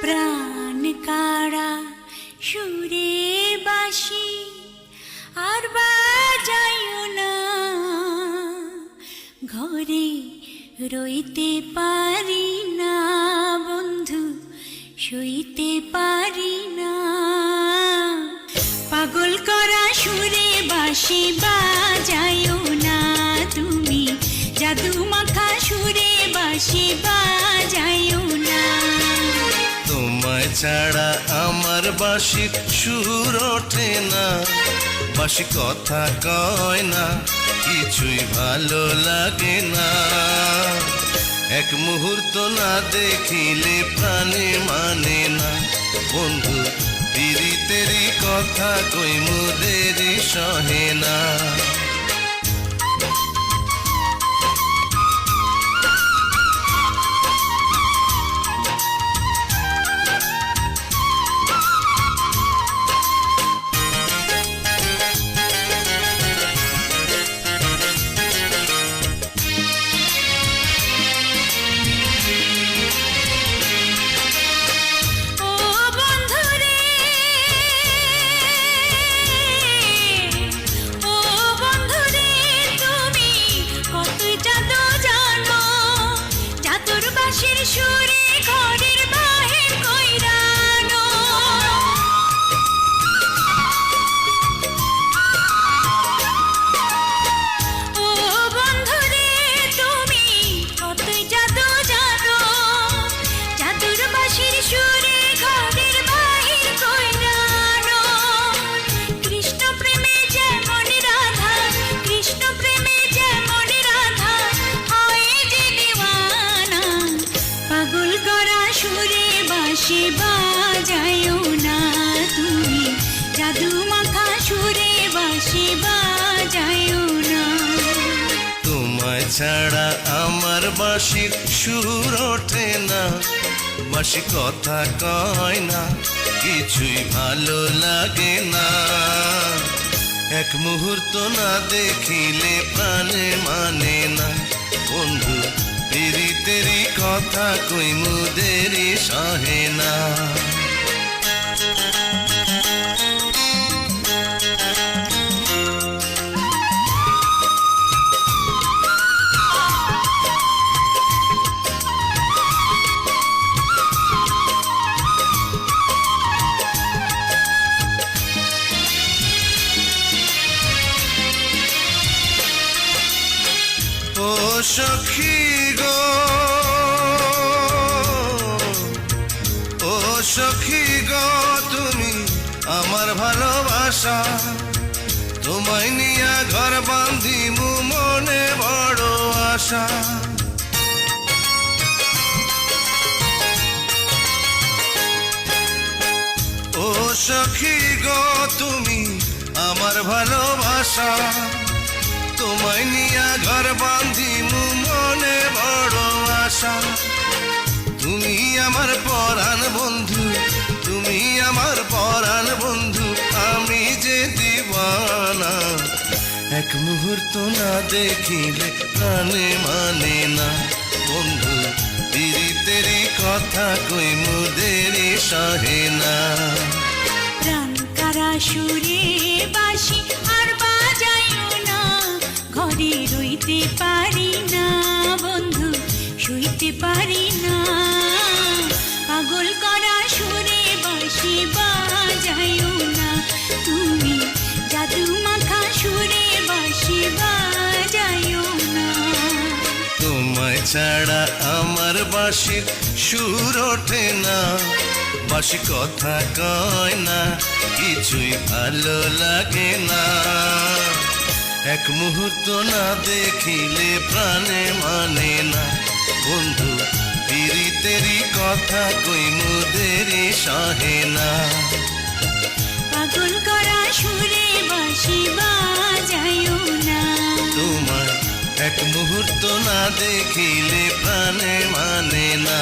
প্রাণ কাড়া সুরে বাসি আর বাজাইও না, ঘরে রইতে পারি না বন্ধু, সইতে পারি না। পাগল করা সুরে বাসি বাজাইও না তুমি, জাদু মাখা সুরে বাসি বাজাইও না। তোমায় ছাড়া আমার বাঁশির সুর ওঠে না, বাঁশি কথা কয় না, কিছুই ভালো লাগে না। এক মুহূর্ত না দেখিলে প্রাণে মানে না বন্ধু, পীড়িতেরই কথা কই মোদেরই সহে না। সুরে ঘরের বাহির কইরানো, ও বন্ধুরে তুমি কতই জাদু জানো, জাদুর বাঁশির সুরে ঘরের বাহির কইরানো। কৃষ্ণ প্রেমে যেমন রাধা, কৃষ্ণ প্রেমে যেমন রাধা হয় যে দিওয়ানা। পাগল করা সুরে বাঁশি বাজাইও না তুমি, জাদু মাখা সুরে বাঁশি বাজাইও না। তোমায় ছাড়া আমার বাঁশির সুর ওঠে না, বাঁশি কথা কয় না, কিছুই ভালো লাগে না। এক মুহূর্ত না দেখিলে প্রাণে মানে না বন্ধু, পীড়িতেরই কথা কই মোদেরই সহে না। ও সখী গো, ও সখী গো, তুমি আমার ভালোবাসা, তোমায় নিয়া ঘর বাঁধিমু মনে বড় আশা। ও সখী গো, তুমি আমার ভালোবাসা, তোমায় নিয়া ঘর বাঁধিমু মনে বড় আশা। তুমি আমার পরাণ বন্ধু, তুমি আমার পরাণ বন্ধু, আমি যে দিওয়ানা। এক মুহূর্ত না দেখিলে প্রাণে মানে না বন্ধু, পীড়িতেরই কথা কই মোদেরই সহে না। প্রাণ কারা সুরে বাঁশি আর বাজাইও না, ঘরে রইতে পারি না বন্ধু, শুইতে পারি না। পাগল করা সুরে বাঁশি বাজাইও না তুমি, জাদু মাখা সুরে বাঁশি বাজাইও না। তোমায় ছাড়া আমার বাঁশির সুর ওঠে না, বাঁশি কথা কয় না, কিছুই ভালো লাগে না। এক মুহূর্ত না দেখিলে প্রাণে মানে না বন্ধু, পীড়িতেরই কথা কই মোদেরই সহে না। পাগল করা সুরে বাঁশি বাজাইও না, তোমায় এক মুহূর্ত না দেখিলে প্রাণে মানে না।